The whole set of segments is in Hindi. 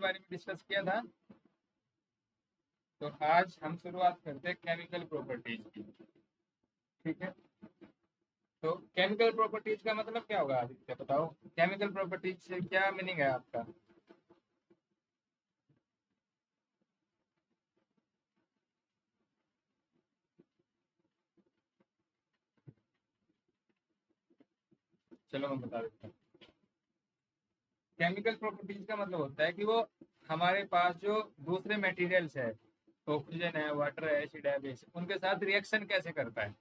बारे में डिस्कस किया था। तो आज हम शुरुआत करते हैं केमिकल प्रॉपर्टीज की। ठीक है, तो केमिकल प्रॉपर्टीज का मतलब क्या होगा आदित्य, बताओ। केमिकल प्रॉपर्टीज से क्या मीनिंग है आपका? चलो मैं बता देता हूँ। केमिकल प्रॉपर्टीज का मतलब होता है कि वो हमारे पास जो दूसरे मटेरियल्स है, ऑक्सीजन है, वाटर है, एसिड है, बेस, उनके साथ रिएक्शन कैसे करता है।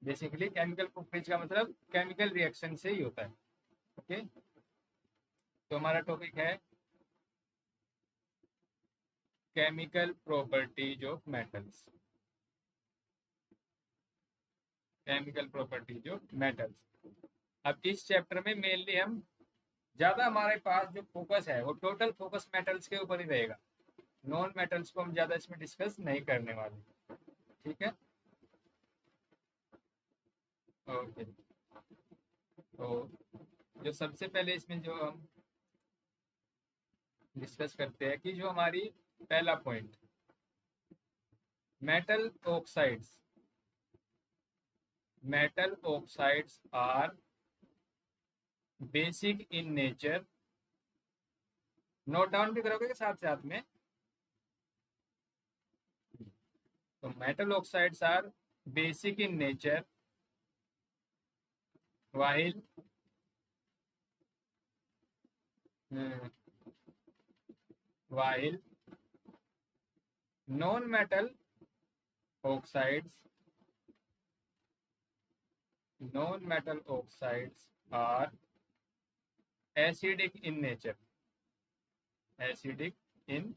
बेसिकली केमिकल प्रॉपर्टीज का मतलब केमिकल रिएक्शन से ही होता है। ओके, तो हमारा टॉपिक है chemical properties of metals. Chemical properties of metals. अब इस चैप्टर में मेनली हम ज्यादा हमारे पास जो फोकस है वो टोटल फोकस मेटल्स के ऊपर ही रहेगा। नॉन मेटल्स को हम ज्यादा इसमें डिस्कस नहीं करने वाले। ठीक है, ओके। तो जो सबसे पहले इसमें जो हम डिस्कस करते हैं कि जो हमारी पहला point, metal oxides. Metal oxides are basic in nature. Note down भी करोगे साथ साथ में। तो metal oxides are basic in nature while while non-metal oxides non-metal oxides are acidic in nature। acidic in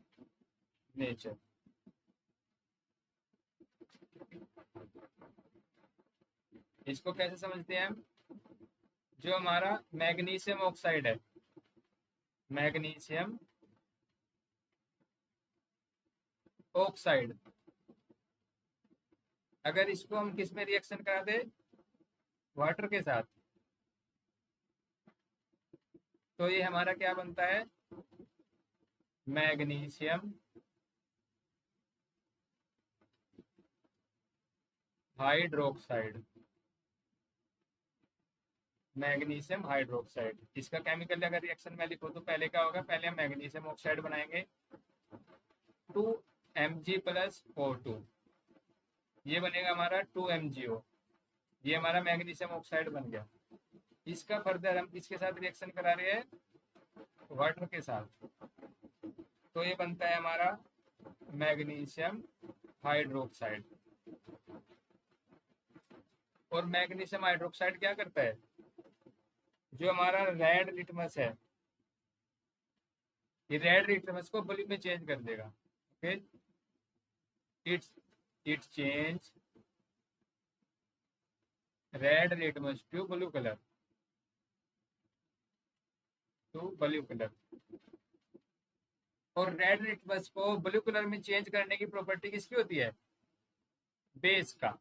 nature। इसको कैसे समझते हैं हम? जो हमारा मैग्नीशियम ऑक्साइड है, मैग्नीशियम ऑक्साइड, अगर इसको हम किस में रिएक्शन करा दे, वाटर के साथ, तो ये हमारा क्या बनता है? Magnesium hydroxide. मैग्नीशियम हाइड्रोक्साइड, इसका केमिकल अगर रिएक्शन में लिखो तो पहले क्या होगा? पहले हम मैग्नीशियम ऑक्साइड बनाएंगे 2 Mg+O2। ये बनेगा हमारा 2MgO। ये हमारा मैग्नीशियम ऑक्साइड बन गया। इसका फर्दर हम किसके साथ रिएक्शन करा रहे हैं? वाटर के साथ। तो ये बनता है हमारा मैग्नीशियम हाइड्रोक्साइड। और मैग्नीशियम हाइड्रोक्साइड क्या करता है? जो हमारा रेड लिटमस है, ये रेड लिटमस को ब्लू में चेंज कर देगा। Okay, it's it change red litmus to blue colour, to blue colour. और रेड लिटमस को ब्लू कलर में चेंज करने की प्रॉपर्टी किसकी होती है? बेस का।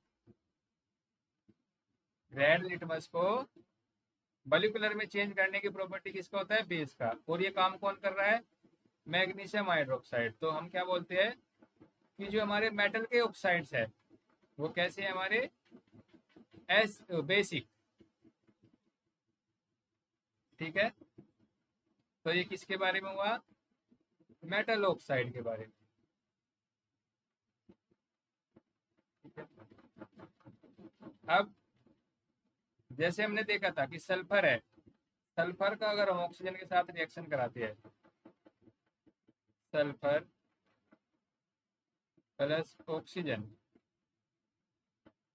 रेड लिटमस को ब्लू कलर में चेंज करने की प्रॉपर्टी किसका होता है? बेस का। और ये काम कौन कर रहा है? Magnesium hydroxide. तो हम क्या बोलते हैं कि जो हमारे मेटल के ऑक्साइड्स है वो कैसे है हमारे? S basic. ठीक है, तो ये किसके बारे में हुआ? मेटल ऑक्साइड के बारे में। ठीक है, अब जैसे हमने देखा था कि सल्फर है, सल्फर का अगर हम ऑक्सीजन के साथ रिएक्शन कराते हैं, सल्फर प्लस ऑक्सीजन,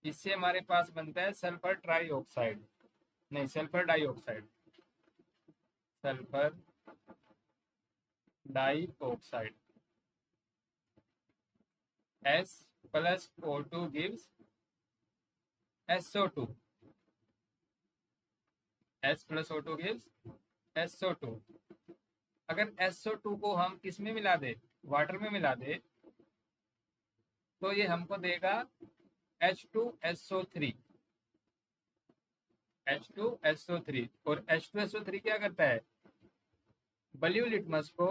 इससे हमारे पास बनता है सल्फर ट्राईऑक्साइड, नहीं sulphur dioxide, sulphur dioxide. S plus O2 gives SO2। S plus O2 gives SO2। अगर SO2 को हम किस में मिला दे? वाटर में मिला दे, तो ये हमको देगा H2SO3। H2SO3। और H2SO3 क्या करता है? ब्लू लिटमस को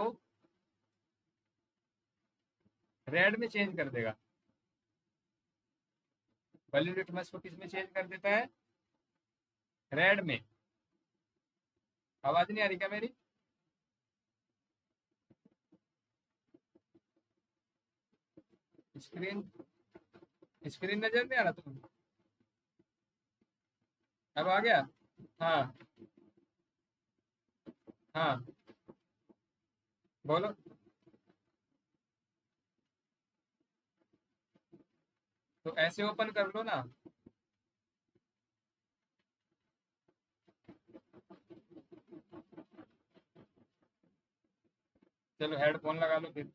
रेड में चेंज कर देगा। ब्लू लिटमस को किस में चेंज कर देता है? रेड में। आवाज नहीं आ रही क्या मेरी? स्क्रीन स्क्रीन नजर नहीं आ रहा तुम्हें? अब आ गया? हाँ हाँ, बोलो। तो ऐसे ओपन कर लो ना। चलो हेडफोन लगा लो फिर।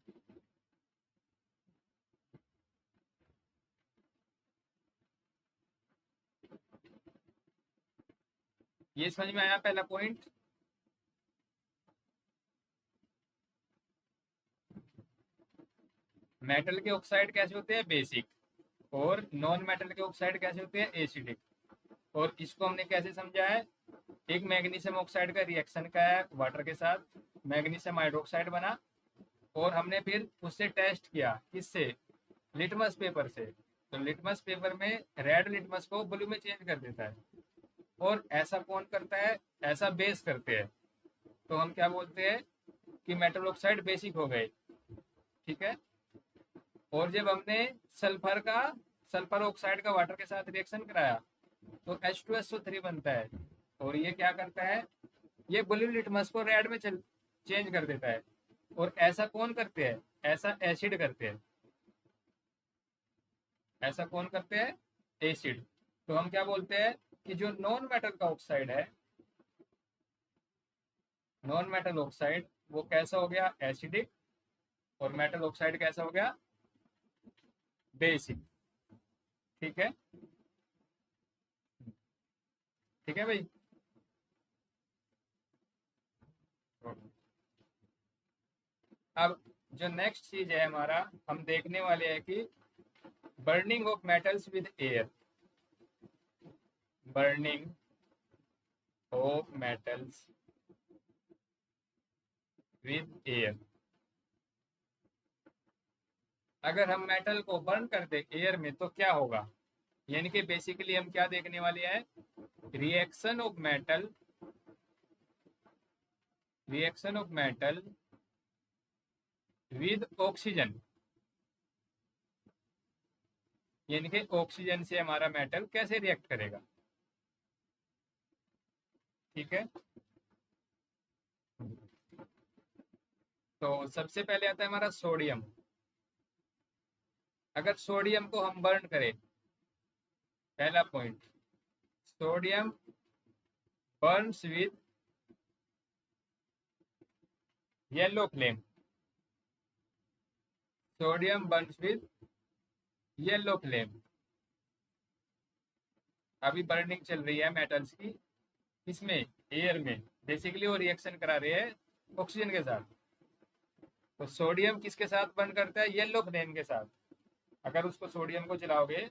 ये समझ में आया पहला पॉइंट? मेटल के ऑक्साइड कैसे होते हैं? बेसिक। और नॉन मेटल के ऑक्साइड कैसे होते हैं? एसिडिक। और इसको हमने कैसे समझा है? एक मैग्नीशियम ऑक्साइड का रिएक्शन का है वाटर के साथ, मैग्नीशियम हाइड्रोक्साइड बना, और हमने फिर उससे टेस्ट किया, किससे? लिटमस पेपर से। तो लिटमस पेपर में रेड लिटमस को ब्लू में चेंज कर देता है। और ऐसा कौन करता है? ऐसा बेस करते हैं। तो हम क्या बोलते हैं कि मेटल ऑक्साइड बेसिक हो गए। ठीक है। और जब हमने सल्फर का सल्फर ऑक्साइड का वाटर के साथ रिएक्शन कराया तो H2SO3 बनता है। और ये क्या करता है? ये ब्लू लिटमस को रेड में चेंज कर देता है। और ऐसा कौन करते हैं? ऐसा एसिड करते हैं। ऐसा कौन करते हैं? एसिड। तो हम क्या बोलते हैं कि जो नॉन मेटल का ऑक्साइड है, नॉन मेटल ऑक्साइड, वो कैसा हो गया? एसिडिक। और मेटल ऑक्साइड कैसा हो गया? बेसिक। ठीक है। ठीक है भाई। अब जो नेक्स्ट चीज है हमारा, हम देखने वाले हैं कि burning of metals with air. Burning of metals with air. अगर हम मेटल को बर्न कर दे एयर में तो क्या होगा? यानी कि बेसिकली हम क्या देखने वाले हैं? Reaction of metal, reaction of metal with oxygen. यानी कि ऑक्सीजन से हमारा मेटल कैसे रिएक्ट करेगा। ठीक है। तो सबसे पहले आता है हमारा सोडियम। अगर सोडियम को हम बर्न करें, पहला point, sodium Burns with yellow flame. Sodium Burns with yellow flame. अभी बर्निंग चल रही है मेटल्स की, इसमें एयर में। बेसिकली वो रिएक्शन करा रहे हैं ऑक्सीजन के साथ। तो सोडियम किसके साथ बर्न करता है? येलो फ्लेम के साथ। अगर उसको सोडियम को जलाओगे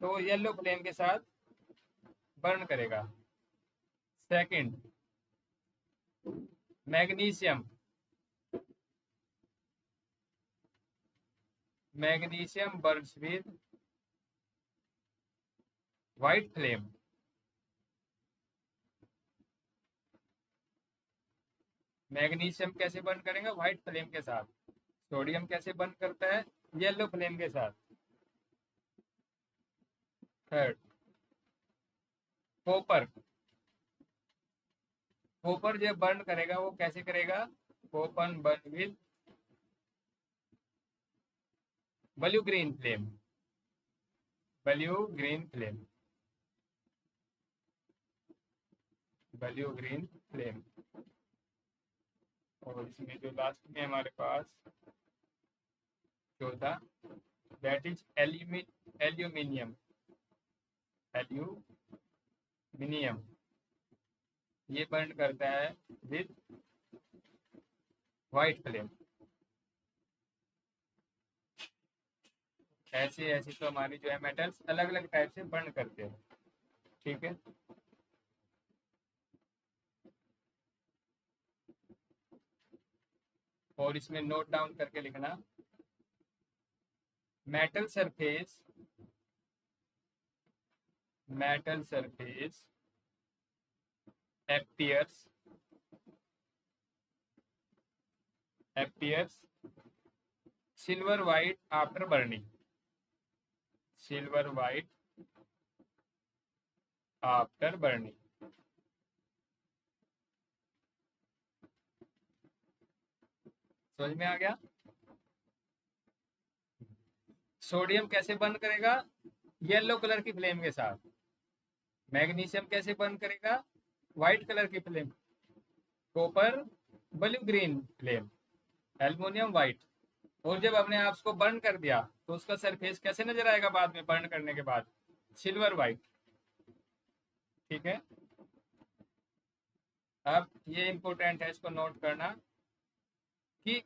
तो वो येलो फ्लेम के साथ बर्न करेगा। Second, magnesium. Magnesium Burns with white flame. Magnesium कैसे बर्न करेगा? व्हाइट फ्लेम के साथ। सोडियम कैसे बर्न करता है? येलो फ्लेम के साथ। Third, copper. कॉपर जब बर्न करेगा वो कैसे करेगा? Copper burn with blue green flame. Blue green flame. Blue green flame. और इसमें जो लास्ट में हमारे पास चौथा, दैट इज एल्यूमिनियम। एल्यूमिनियम ये बर्न करता है विद व्हाइट फ्लेम। ऐसे ऐसे तो हमारी जो है मेटल्स अलग अलग टाइप से बर्न करते हैं। ठीक है। और इसमें नोट डाउन करके लिखना, metal surface appears silver white after burning. Silver white after burning. समझ में आ गया? सोडियम कैसे बर्न करेगा? येलो कलर की फ्लेम के साथ। मैग्नीशियम कैसे बर्न करेगा? व्हाइट कलर की flame. Copper blue green flame, aluminium white. और जब हमने आप उसको बर्न कर दिया तो उसका सरफेस कैसे नजर आएगा बाद में बर्न करने के बाद? Silver white. ठीक है, अब ये इंपॉर्टेंट है, इसको नोट करना कि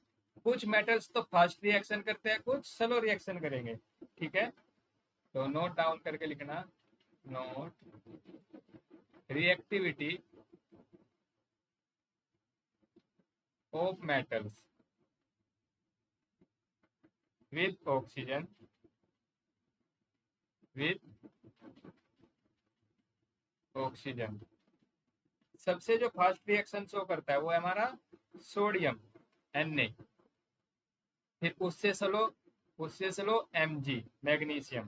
कुछ मेटल्स तो फास्ट रिएक्शन करते हैं, कुछ स्लो रिएक्शन करेंगे। ठीक है, तो नोट डाउन करके लिखना, note reactivity of metals with oxygen सबसे जो फास्ट रिएक्शन शो करता है वो है हमारा सोडियम Na, फिर उससे स्लो Mg मैग्नीशियम,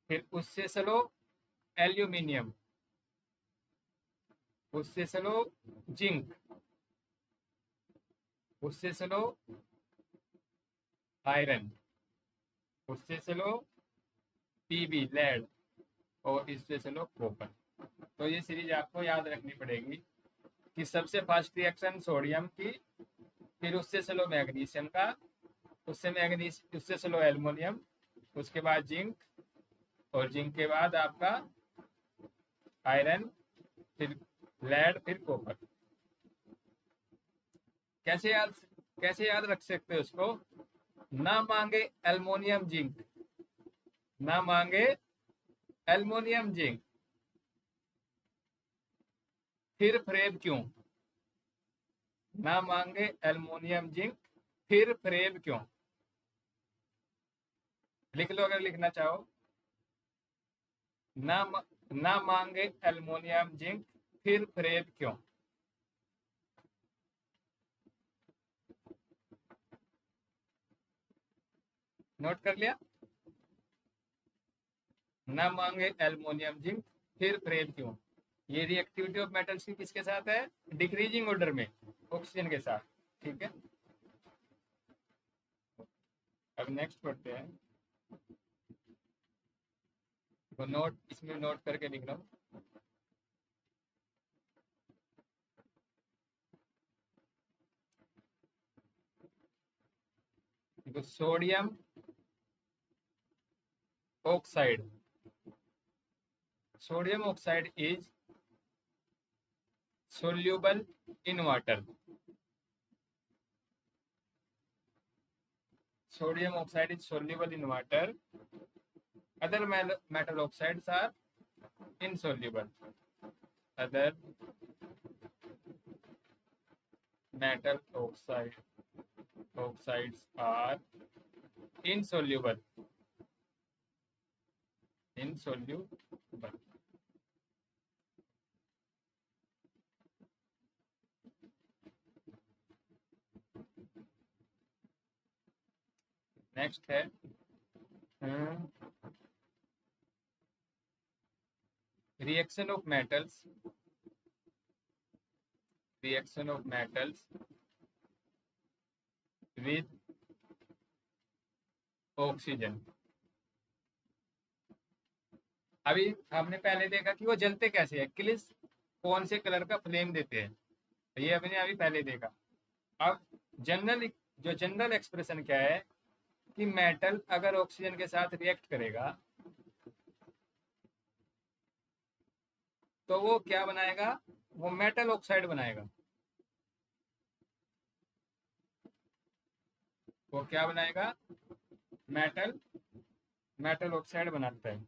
फिर उससे स्लो एल्यूमिनियम, उससे स्लो जिंक, उससे स्लो आयरन, उससे स्लो Pb लेड, और इससे स्लो कॉपर। तो ये सीरीज आपको याद रखनी पड़ेगी कि सबसे फास्ट रिएक्शन सोडियम की, फिर उससे स्लो मैग्नीशियम का, उससे स्लो एल्युमिनियम, उसके बाद जिंक, और जिंक के बाद आपका आयरन, फिर लेड, फिर कॉपर। कैसे याद रख सकते हो उसको? ना मांगे एल्युमिनियम जिंक, ना मांगे एल्युमिनियम जिंक, फिर फ्रेब क्यों? ना मांगे एल्युमिनियम जिंक, फिर फ्रेब क्यों? लिख लो अगर लिखना चाहो। ना ना मांगे एल्युमिनियम जिंक, फिर फ्रेब क्यों? नोट कर लिया? ना मांगे एल्युमिनियम जिंक, फिर फ्रेब क्यों? ये रिएक्टिविटी ऑफ मेटल्स की किसके साथ है? डिक्रीजिंग ऑर्डर में, ऑक्सीजन के साथ। ठीक है, अब नेक्स्ट पढ़ते हैं। तो नोट इसमें नोट करके लिख लो। देखो, sodium oxide is soluble in water. Sodium oxide is soluble in water. Other metal oxides are insoluble. Other metal oxides are insoluble. Next है reaction of metals with oxygen. अभी हमने पहले देखा कि वो जलते कैसे हैं, किस कौन से कलर का फ्लेम देते हैं, ये हमने अभी पहले देखा। अब जनरल एक्सप्रेशन क्या है कि मेटल अगर ऑक्सीजन के साथ रिएक्ट करेगा तो वो क्या बनाएगा? वो मेटल ऑक्साइड बनाएगा। वो क्या बनाएगा? मेटल ऑक्साइड बनाता है।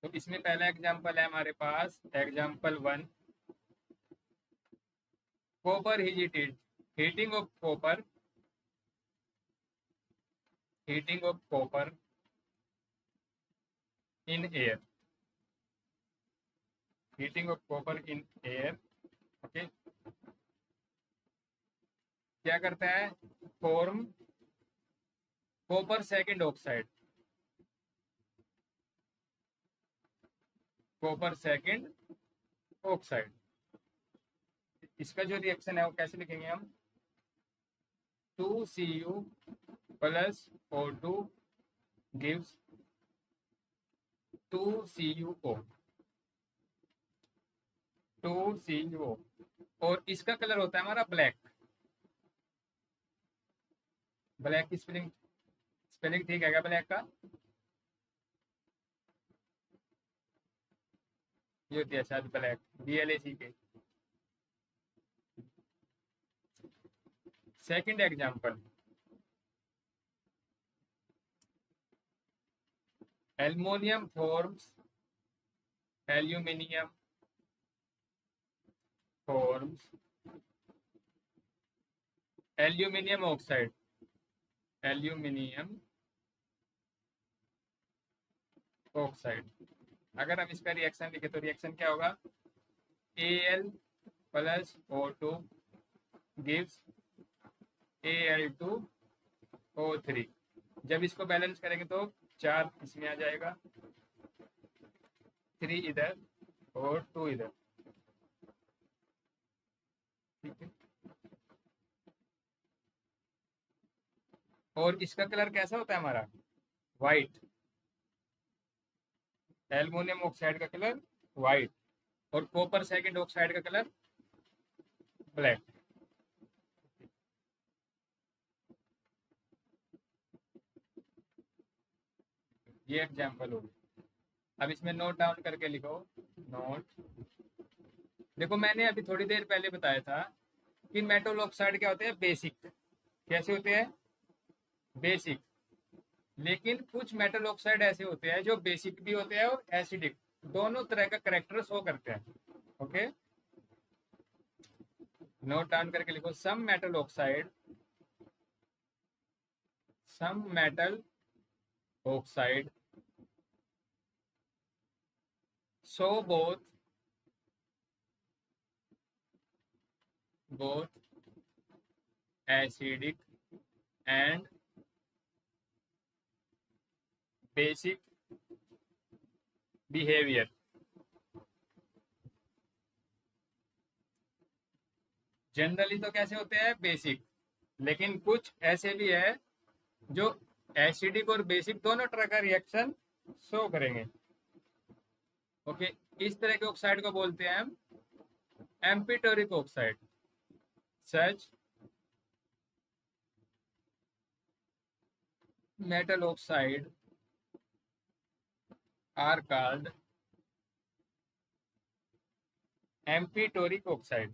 तो इसमें पहला एग्जांपल है हमारे पास, example 1, copper heating of copper heating of copper in air, heating of copper in air. Okay, क्या करता है, form copper second oxide, copper second oxide. इसका जो रिएक्शन है वो कैसे लिखेंगे हम, 2Cu plus O2 gives 2CuO, 2CuO। और इसका कलर होता है हमारा ब्लैक, ब्लैक की स्पेलिंग, स्पेलिंग ठीक है क्या ब्लैक का, ये होती है शायद ब्लैक, BLAC के। Second example, aluminium forms, aluminium forms aluminium oxide, aluminium oxide. अगर हम इसका रिएक्शन लिखे तो रिएक्शन क्या होगा, Al plus O2 gives Al2O3। जब इसको बैलेंस करेंगे तो 4 इसमें आ जाएगा, 3 इधर और 2 इधर। ठीक है, और इसका कलर कैसा होता है हमारा, वाइट, एल्युमिनियम ऑक्साइड का कलर वाइट और कॉपर सेकंड ऑक्साइड का कलर ब्लैक। ये एग्जांपल हो गया। अब इसमें नोट डाउन करके लिखो, नोट। देखो मैंने अभी थोड़ी देर पहले बताया था कि मेटल ऑक्साइड क्या होते हैं, बेसिक। कैसे होते हैं, बेसिक। लेकिन कुछ मेटल ऑक्साइड ऐसे होते हैं जो बेसिक भी होते हैं और एसिडिक, दोनों तरह का करेक्टर शो करते हैं। ओके, नोट डाउन करके लिखो, some metal oxide, some metal oxide show both acidic and basic behavior। Generally तो कैसे होते हैं, बेसिक, लेकिन कुछ ऐसे भी है जो एसिडिक और बेसिक दोनों तरह का रिएक्शन शो करेंगे। ओके, इस तरह के ऑक्साइड को बोलते हैं हम amphoteric oxide. Such metal oxide are called amphitoric oxide,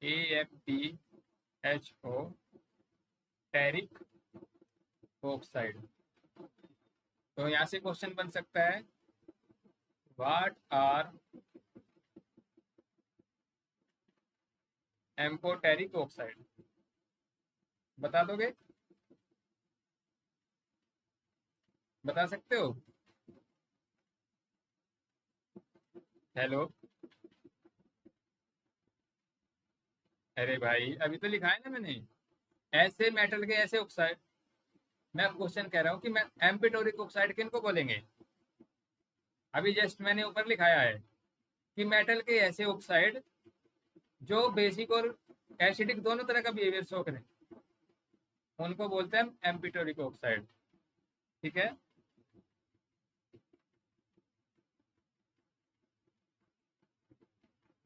AMPHO टेरिक ऑक्साइड। तो यहां से क्वेश्चन बन सकता है, व्हाट आर एम्फोटेरिक ऑक्साइड, बता दोगे, बता सकते हो। हेलो, अरे भाई अभी तो लिखा है ना मैंने, ऐसे मेटल के ऐसे ऑक्साइड। मैं क्वेश्चन कह रहा हूँ कि मैं एम्फीटोरिक ऑक्साइड किनको बोलेंगे, अभी जस्ट मैंने ऊपर लिखाया है कि मेटल के ऐसे ऑक्साइड जो बेसिक और एसिडिक दोनों तरह का बिहेवियर शो करें, उनको बोलते हैं एम्फीटोरिक ऑक्साइड। ठीक है,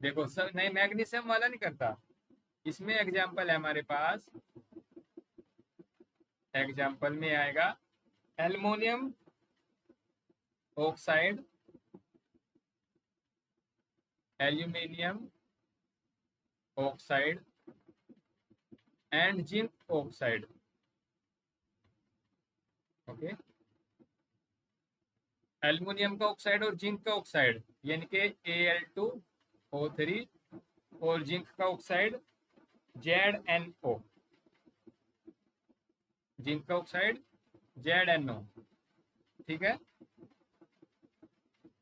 देखो सर, नहीं मैग्नीशियम वाला नहीं करता, इसमें एग्जाम्पल है हमारे पास, एग्जाम्पल में आएगा aluminium oxide, aluminium oxide and zinc oxide. Okay, aluminium का ऑक्साइड और जिंक का ऑक्साइड यानी कि Al2O3 और जिंक का ऑक्साइड ZnO, जिंक का ऑक्साइड ZnO, ठीक है।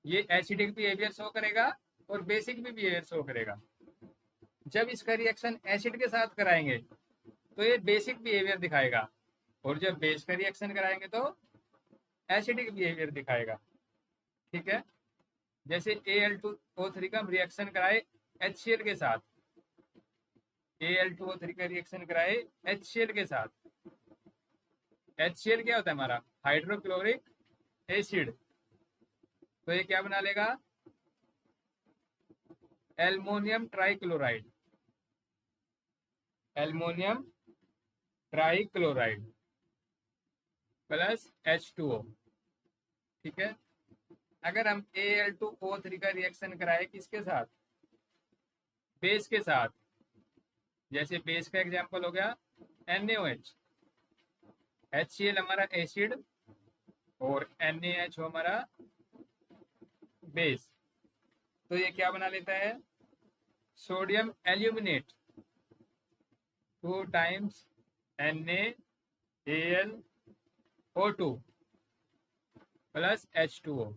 ये एसिडिक बिहेवियर शो करेगा और बेसिक भी बिहेवियर शो करेगा। जब इसका रिएक्शन एसिड के साथ कराएंगे तो ये बेसिक बिहेवियर दिखाएगा, और जब बेस का रिएक्शन कराएंगे तो एसिडिक बिहेवियर दिखाएगा, ठीक है। जैसे Al2O3 का रिएक्शन कराए HCl के साथ, Al2O3 का रिएक्शन कराए HCl के साथ। HCl क्या होता है हमारा? Hydrochloric acid. तो ये क्या बना लेगा? Aluminium trichloride, aluminium trichloride plus H2O, ठीक है। अगर हम Al2O3 का रिएक्शन कराए किसके साथ? बेस के साथ। जैसे बेस का एग्जांपल हो गया NaOH, HCl हमारा एसिड और NaHO हमारा बेस। तो ये क्या बना लेता है? Sodium aluminate 2 times NaAlO2 plus H2O।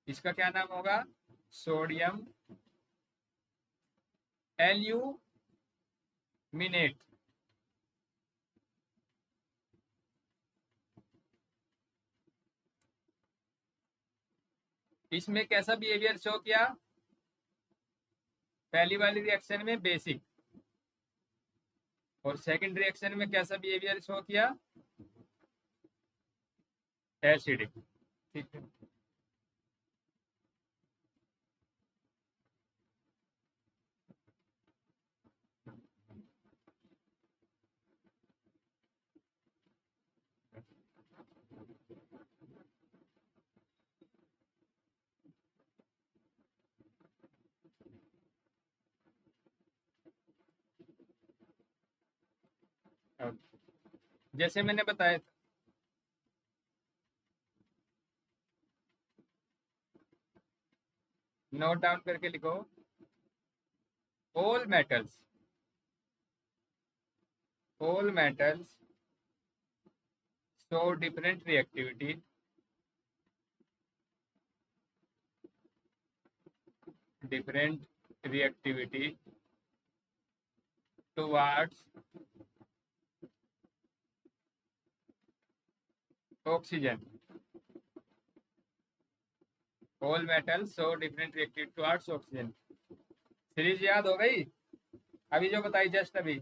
इसका क्या नाम होगा? Sodium aluminate. इसमें कैसा बिहेवियर शो किया? पहली वाली रिएक्शन में बेसिक, और सेकंड रिएक्शन में कैसा बिहेवियर शो किया? एसिडिक, ठीक है। जैसे मैंने बताया था, नोट डाउन करके लिखो। all metals show different reactivity towards oxygen। all metals show different reactivity towards oxygen। Series याद हो गई अभी जो बताई जस्ट अभी?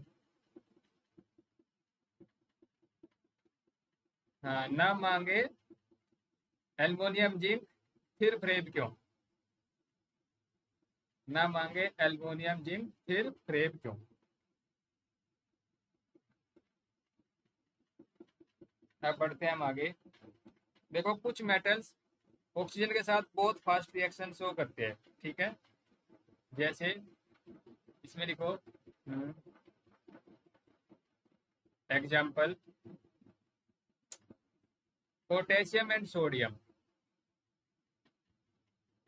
हाँ, ना मांगे एल्युमिनियम जिंक फिर फ्रेब क्यों? ना मांगे एल्युमिनियम जिंक फिर फ्रेब क्यों? अब बढ़ते हैं हम आगे। देखो, कुछ मेटल्स ऑक्सीजन के साथ बहुत फास्ट रिएक्शन शो करते हैं, ठीक है। जैसे इसमें लिखो example potassium and sodium,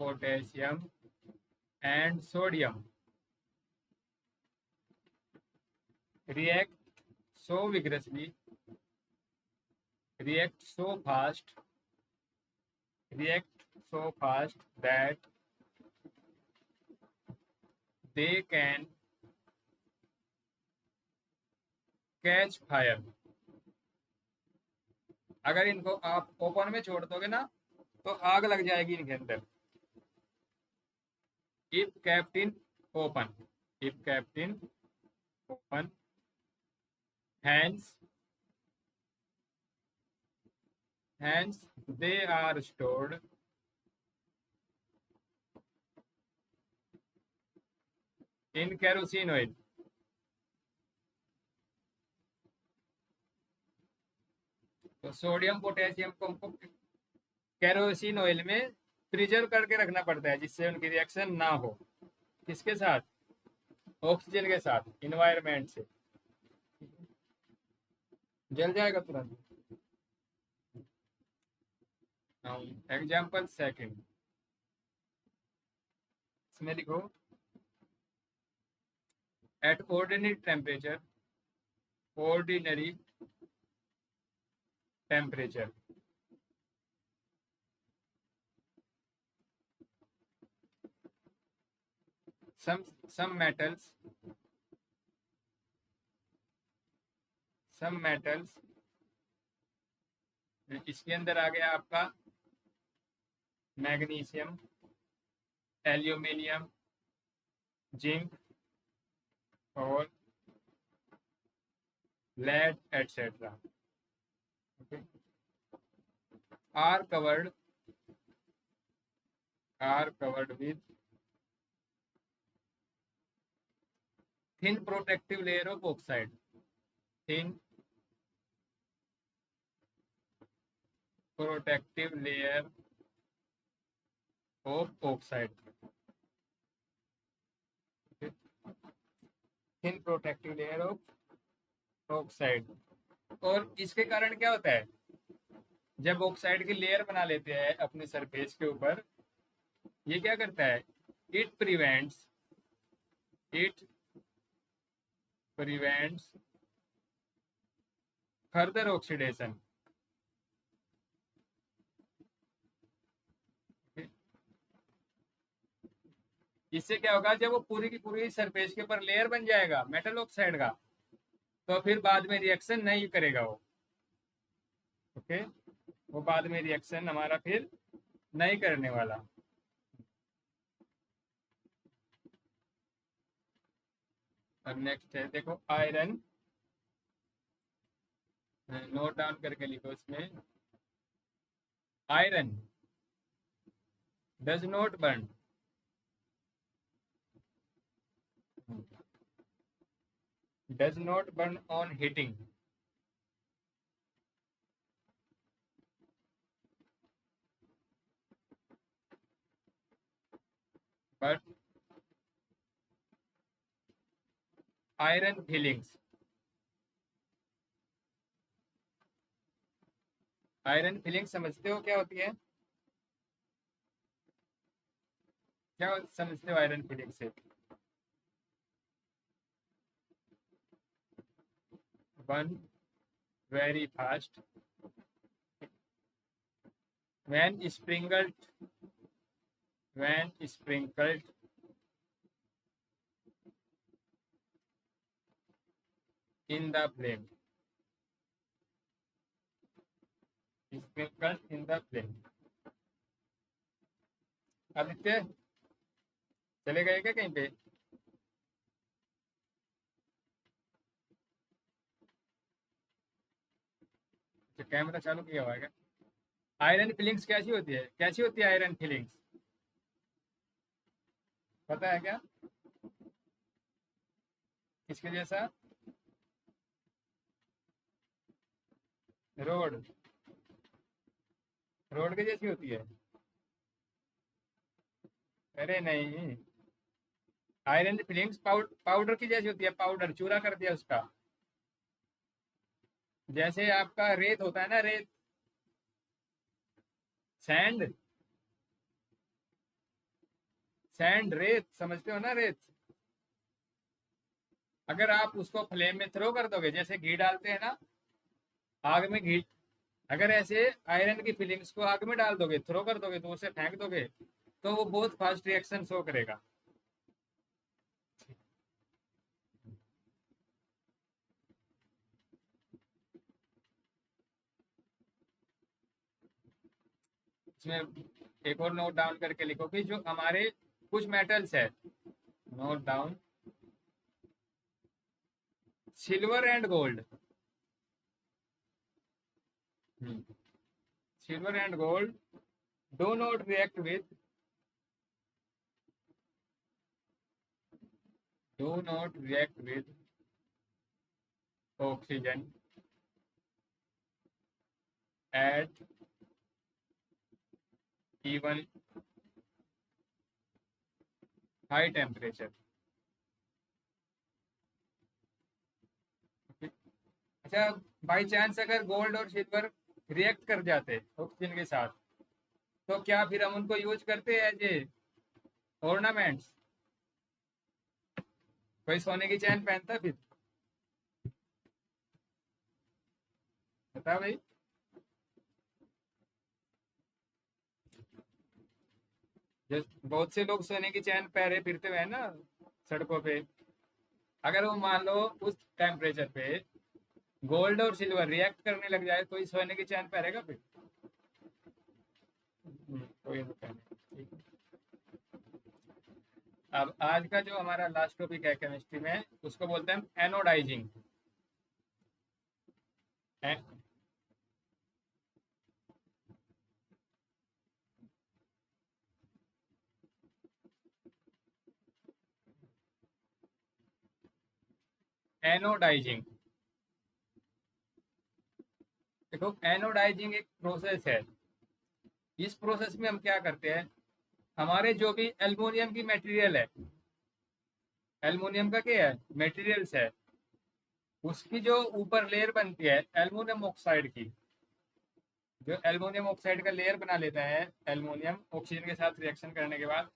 potassium and sodium react so vigorously, react so fast that they can catch fire। अगर इनको आप ओपन में छोड़ दोगे ना तो आग लग जाएगी इनके अंदर। if kept in open hence they are stored in kerosene oil। तो सोडियम पोटेशियम को हमको केरोसिन ऑयल में प्रिजर्व करके रखना पड़ता है जिससे उनकी रिएक्शन ना हो। किसके साथ? ऑक्सीजन के साथ, इन्वायरमेंट से। जल जाएगा तुरंत। एग्जाम्पल सेकंड, इसमें लिखो at ordinary temperature ordinary temperature. Some metals इसके अंदर आ गया आपका मैग्नीशियम, एल्यूमिनियम, जिंक और lead etc. Okay. are covered with thin protective layer of oxide. Thin protective layer of oxide. Okay. Thin protective layer of oxide. और इसके कारण क्या होता है, जब ऑक्साइड की लेयर बना लेते हैं अपने सरफेस के ऊपर, ये क्या करता है, इट प्रिवेंट्स फर्दर ऑक्सीडेशन. इससे क्या होगा, जब वो पूरी की पूरी सरफेस के ऊपर लेयर बन जाएगा मेटल ऑक्साइड का, तो फिर बाद में रिएक्शन नहीं करेगा वो. ओके, वो बाद में रिएक्शन हमारा फिर नहीं करने वाला. अब नेक्स्ट है, देखो आयरन, नोट डाउन करके लिखो इसमें. Iron does not burn on heating. But iron fillings समझते हो क्या होती है, क्या समझते हो आयरन फिलिंग से? Burn very fast when sprinkled in the flame. Aditya चले गए क्या कहीं पे? कैमरा चालू किया हुआ है क्या? आयरन फिलिंग्स कैसी होती है आयरन फिलिंग्स, पता है क्या? किसके जैसा? रोड के जैसी होती है? अरे नहीं, आयरन फिलिंग्स पाउडर की जैसी होती है. पाउडर चूरा कर दिया उसका, जैसे आपका रेत होता है ना, रेत, सैंड रेत समझते हो ना, रेत. अगर आप उसको फ्लेम में थ्रो कर दोगे, जैसे घी डालते हैं ना आग में, घी, अगर ऐसे आयरन की फिलिंग्स को आग में डाल दोगे, थ्रो कर दोगे, तो उसे फेंक दोगे, तो वो बहुत फास्ट रिएक्शन शो करेगा. इसमें एक और नोट डाउन करके लिखो कि जो हमारे कुछ मेटल्स है, note down, silver and gold, do not react with oxygen at even high temperature. अच्छा, बाई चांस अगर गोल्ड और सिल्वर रिएक्ट कर जाते ऑक्सीजन के साथ, तो क्या फिर हम उनको यूज करते हैं एज ए ऑर्नामेंट्स? कोई सोने की चैन पहनता फिर? बता भाई। बहुत से लोग सोने की चैन पहरे फिरते हुए हैं ना सड़कों पे। अगर वो मान लो उस टेम्परेचर पे गोल्ड और सिल्वर रिएक्ट करने लग जाए तो इस सोने की चैन पहनेगा फिर? कोई तो पहने, ठीक है। अब आज का जो हमारा लास्ट टॉपिक है केमिस्ट्री में, उसको बोलते हैं एनोडाइजिंग। एनोडाइजिंग, देखो एनोडाइजिंग एक प्रोसेस है। इस प्रोसेस में हम क्या करते हैं, हमारे जो भी एल्युमिनियम की मटेरियल है, एल्युमिनियम का क्या है मटेरियल्स है, उसकी जो ऊपर लेयर बनती है एल्युमिनियम ऑक्साइड की, जो एल्युमिनियम ऑक्साइड का लेयर बना लेता है एल्युमिनियम ऑक्सीजन के साथ रिएक्शन करने के बाद,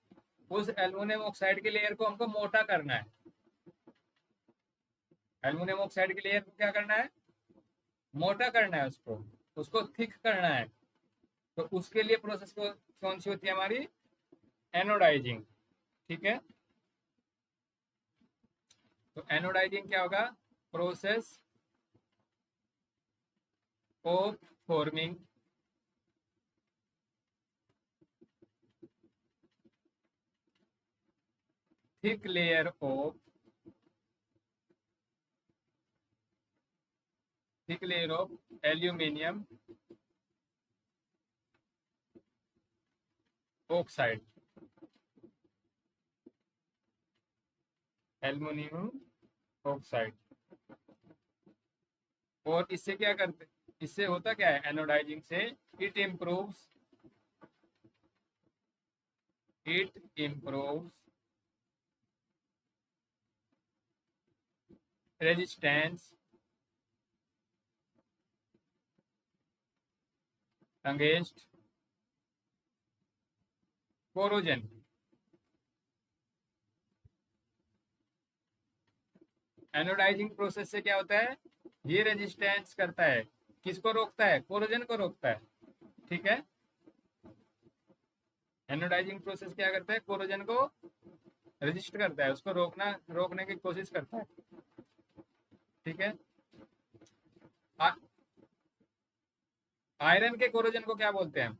उस एल्युमिनियम ऑक्साइड के लेयर को हमको मोटा करना है। एल्युमिनियम ऑक्साइड के लेयर को क्या करना है, मोटा करना है, उसको उसको थिक करना है। तो उसके लिए प्रोसेस को कौन सी होती है हमारी, एनोडाइजिंग। ठीक है, तो एनोडाइजिंग क्या होगा, process of forming thick layer of aluminium oxide, aluminium oxide. और इससे क्या करते, इससे होता क्या है एनोडाइजिंग से, it improves it improves resistance against corrosion. Anodizing process से क्या होता है, ये रेजिस्टेंस करता है, किसको रोकता है, कोरोजन को रोकता है। ठीक है, एनोडाइजिंग प्रोसेस क्या करता है, कोरोजन को रेजिस्ट करता है, उसको रोकने की कोशिश करता है। ठीक है, आयरन के कोरोजन को क्या बोलते हैं,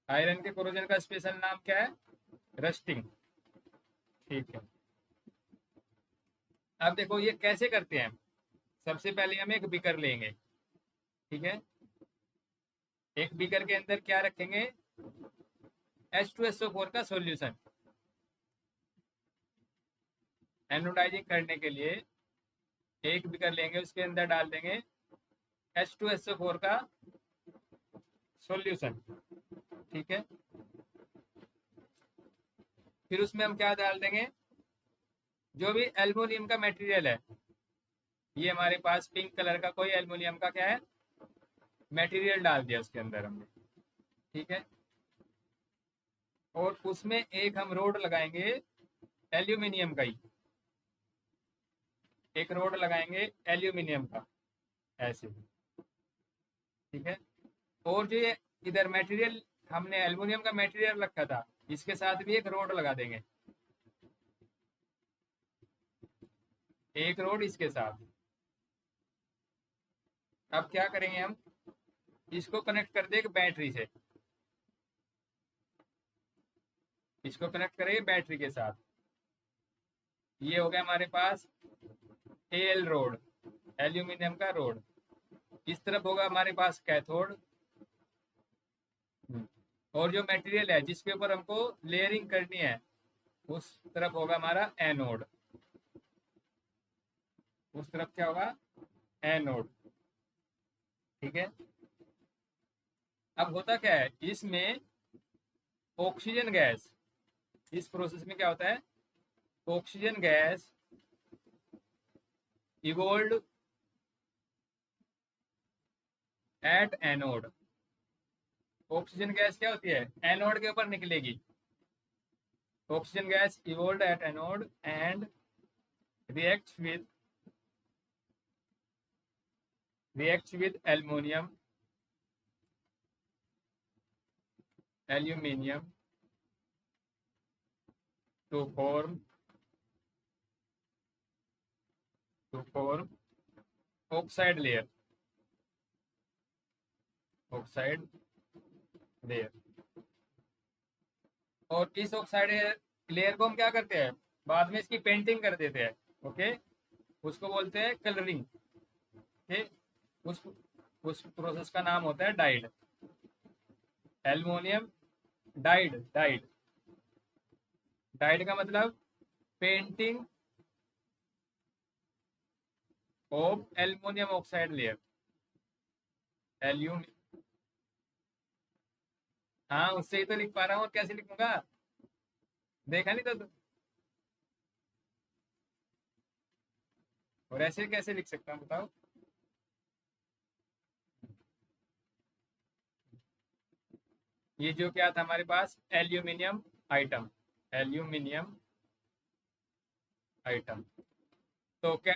आयरन के कोरोजन का स्पेशल नाम क्या है, रस्टिंग। ठीक है, अब देखो ये कैसे करते हैं। सबसे पहले हम एक बीकर लेंगे, ठीक है, एक बीकर के अंदर क्या रखेंगे, H2SO4 का सॉल्यूशन। एनोडाइजिंग करने के लिए एक बीकर लेंगे, उसके अंदर डाल देंगे H2SO4 का सॉल्यूशन। ठीक है, फिर उसमें हम क्या डाल देंगे, जो भी एल्युमिनियम का मटेरियल है, ये हमारे पास पिंक कलर का कोई एल्युमिनियम का क्या है मटेरियल डाल दिया उसके अंदर हमने। ठीक है, और उसमें एक हम रोड लगाएंगे एल्यूमिनियम का ही, एक रोड लगाएंगे एल्यूमिनियम का, ऐसे। ठीक है, और जो ये इधर मटेरियल हमने एल्यूमिनियम का मटेरियल रखा था, इसके साथ भी एक रोड लगा देंगे, एक रोड इसके साथ। अब क्या करेंगे हम, इसको कनेक्ट कर देंगे बैटरी से, इसको कनेक्ट करेंगे बैटरी के साथ। ये हो गया हमारे पास एल रोड, एल्यूमिनियम का रोड। इस तरफ होगा हमारे पास कैथोड, और जो मटेरियल है जिसके ऊपर हमको लेयरिंग करनी है, उस तरफ होगा हमारा एनोड, उस तरफ क्या होगा, एनोड। ठीक है, अब होता क्या है इसमें, ऑक्सीजन गैस, इस प्रोसेस में क्या होता है, oxygen gas evolved at anode. Oxygen gas क्या होती है, एनोड के ऊपर निकलेगी। Oxygen gas evolved at anode and react with reacts with aluminium to form oxide layer. और इस ऑक्साइड लेयर को हम क्या करते हैं, बाद में इसकी पेंटिंग कर देते हैं। ओके, उसको बोलते हैं कलरिंग। ओके, उस प्रोसेस का नाम होता है डाइड, एल्युमिनियम डाइड। डाइड का मतलब painting of aluminium oxide layer. Alum हाँ, उससे ही तो लिख पा रहा हूँ, और कैसे लिखूंगा, देखा नहीं तो। और ऐसे कैसे लिख सकता हूँ बताओ। ये जो क्या था हमारे पास, एल्यूमिनियम आइटम, एल्यूमिनियम आइटम। तो क्या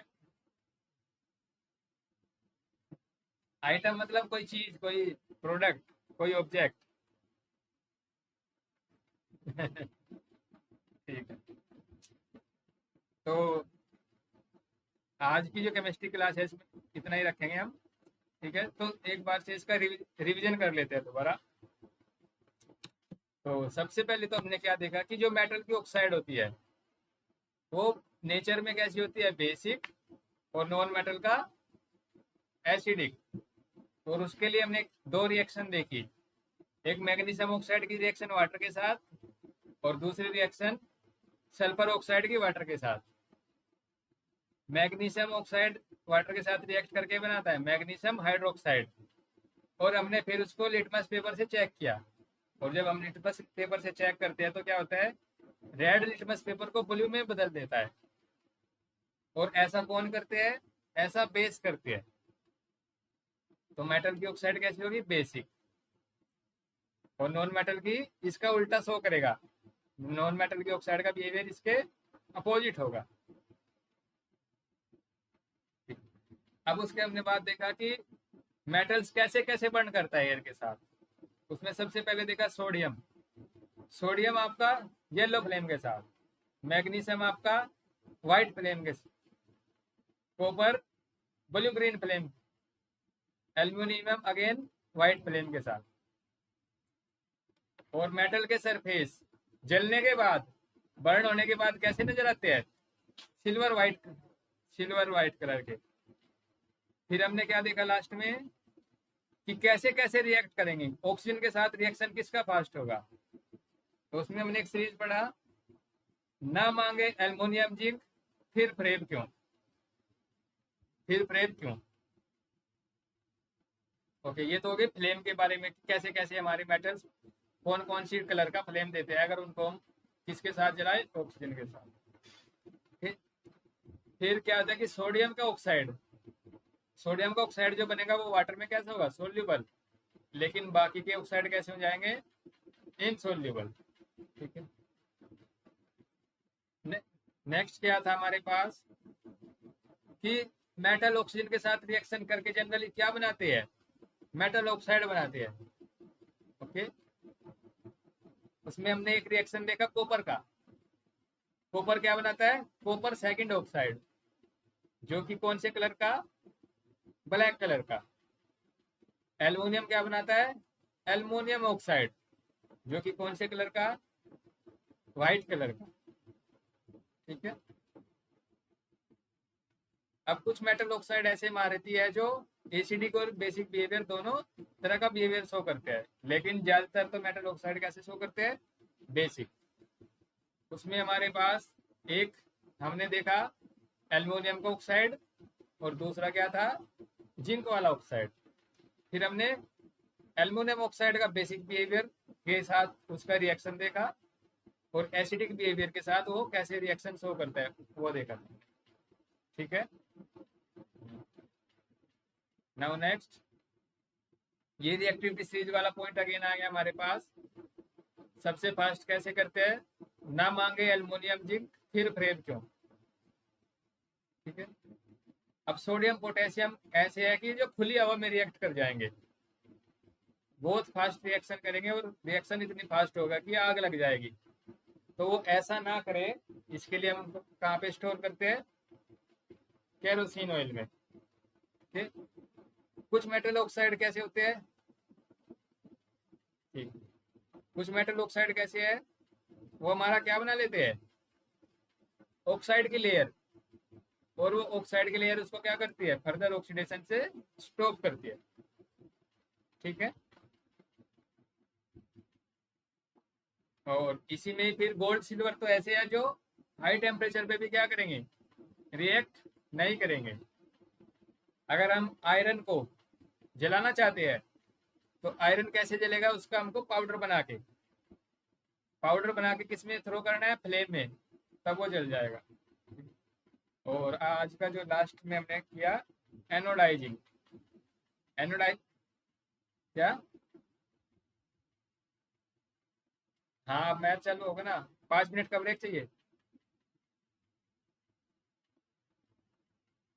आइटम मतलब, कोई चीज, कोई प्रोडक्ट, कोई ऑब्जेक्ट। ठीक है, तो आज की जो केमिस्ट्री क्लास है इसमें इतना ही रखेंगे हम। ठीक है, तो एक बार से इसका रिवीजन कर लेते हैं दोबारा। तो सबसे पहले तो हमने क्या देखा कि जो मेटल की ऑक्साइड होती है वो नेचर में कैसी होती है, बेसिक, और नॉन मेटल का एसिडिक। और उसके लिए हमने दो रिएक्शन देखी, एक मैग्नीशियम ऑक्साइड की रिएक्शन वाटर के साथ, और दूसरी रिएक्शन सल्फर ऑक्साइड की वाटर के साथ। मैग्नीशियम ऑक्साइड वाटर के साथ रिएक्ट करके बनाता है मैग्नीशियम हाइड्रोक्साइड। और हमने फिर उसको लिटमस पेपर से चेक किया, और जब हम लिटमस पेपर से चेक करते हैं तो क्या होता है, रेड लिटमस पेपर को ब्लू में बदल देता है। और ऐसा कौन करते हैं, ऐसा बेस करते हैं। तो मेटल की ऑक्साइड कैसी होगी, बेसिक। और नॉन मेटल की इसका उल्टा शो करेगा, नॉन मेटल की ऑक्साइड का बिहेवियर इसके अपोजिट होगा। अब उसके हमने बात देखा कि मेटल्स कैसे कैसे बर्न करता है एयर के साथ। उसमें सबसे पहले देखा सोडियम, सोडियम आपका येलो फ्लेम के साथ, मैग्नीशियम आपका व्हाइट फ्लेम के साथ, copper blue green flame, aluminium again white flame के साथ। और मेटल के सरफेस जलने के बाद, बर्न होने के बाद कैसे नजर आते हैं, सिल्वर व्हाइट कलर के। फिर हमने क्या देखा लास्ट में, कि कैसे कैसे रिएक्ट करेंगे, ऑक्सीजन के साथ रिएक्शन किसका फास्ट होगा। तो उसमें हमने एक सीरीज पढ़ा, ना मांगे एल्युमिनियम जिंक, फिर फ्रेब क्यों, फिर फ्रेब क्यों। ओके, ये तो हो गए फ्लेम के बारे में, कैसे कैसे हमारे मेटल्स कौन कौन सी कलर का फ्लेम देते हैं अगर उनको हम किसके साथ जलाए, ऑक्सीजन के साथ। फिर फिर क्या होता है कि सोडियम का ऑक्साइड जो बनेगा वो वाटर में कैसे होगा, सोल्यूबल। लेकिन बाकी के ऑक्साइड कैसे हो जाएंगे, इनसोल्यूबल। ठीक है, नेक्स्ट क्या था हमारे पास, कि मेटल ऑक्सीजन के साथ रिएक्शन करके जनरली क्या बनाते हैं, मेटल ऑक्साइड बनाते हैं। ओके, उसमें हमने एक रिएक्शन देखा कॉपर का, कॉपर क्या बनाता है, कॉपर सेकंड ऑक्साइड, जो कि कौन से कलर का, ब्लैक कलर का। एल्युमिनियम क्या बनाता है, एल्युमिनियम ऑक्साइड, जो कि कौन से कलर का, व्हाइट कलर का। ठीक है, अब कुछ मेटल ऑक्साइड ऐसे मारती है जो एसिडिक और बेसिक बिहेवियर दोनों तरह का बिहेवियर शो करते हैं, लेकिन ज्यादातर तो मेटल ऑक्साइड कैसे शो करते हैं, बेसिक। उसमें हमारे पास एक हमने देखा एल्युमिनियम का ऑक्साइड, और दूसरा क्या था, जिंक वाला ऑक्साइड। फिर हमने एल्युमिनियम ऑक्साइड का बेसिक बिहेवियर के साथ उसका रिएक्शन देखा, और एसिडिक बिहेवियर के साथ वो कैसे रिएक्शन शो करता है वो देखा था। ठीक है, नाउ नेक्स्ट, ये रिएक्टिविटी सीरीज वाला पॉइंट अगेन आ गया हमारे पास। सबसे फास्ट कैसे करते हैं, ना मांगे एल्युमिनियम जिंक, फिर फ्रेम क्यों। ठीक है, अब सोडियम पोटेशियम ऐसे है कि जो खुली हवा में रिएक्ट कर जाएंगे, बहुत फास्ट रिएक्शन करेंगे और रिएक्शन इतनी फास्ट होगा कि आग लग जाएगी। तो वो ऐसा ना करे, इसके लिए हम कहाँ पे स्टोर करते हैं? केरोसिन ऑयल में। ठीक। कुछ मेटल ऑक्साइड कैसे होते हैं? ठीक। कुछ मेटल ऑक्साइड कैसे है? वो हमारा क्या बना लेते हैं? ऑक्साइड की लेयर। और वो ऑक्साइड की लेयर उसको क्या करती है? फर्दर ऑक्सीडेशन से स्टॉप करती है। ठीक है। और इसी में फिर गोल्ड सिल्वर तो ऐसे है जो हाई टेम्परेचर पे भी क्या करेंगे? रिएक्ट नहीं करेंगे। अगर हम आयरन को जलाना चाहते हैं तो आयरन कैसे जलेगा? उसका हमको पाउडर बना के किस में थ्रो करना है? फ्लेम में, तब वो जल जाएगा। और आज का जो लास्ट में हमने किया एनोडाइजिंग। एनोडाइज क्या? हाँ, मैच चालू होगा ना। 5 मिनट का ब्रेक चाहिए।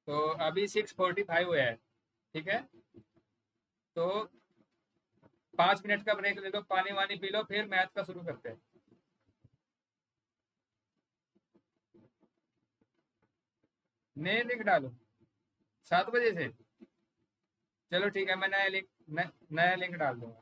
तो अभी 6:45 हुआ है। ठीक है। तो 5 मिनट का ब्रेक ले लो, पानी वानी पी लो, फिर मैथ का शुरू करते हैं। नए लिंक डालो 7 बजे से। चलो ठीक है, मैं नया लिंक डाल दूंगा।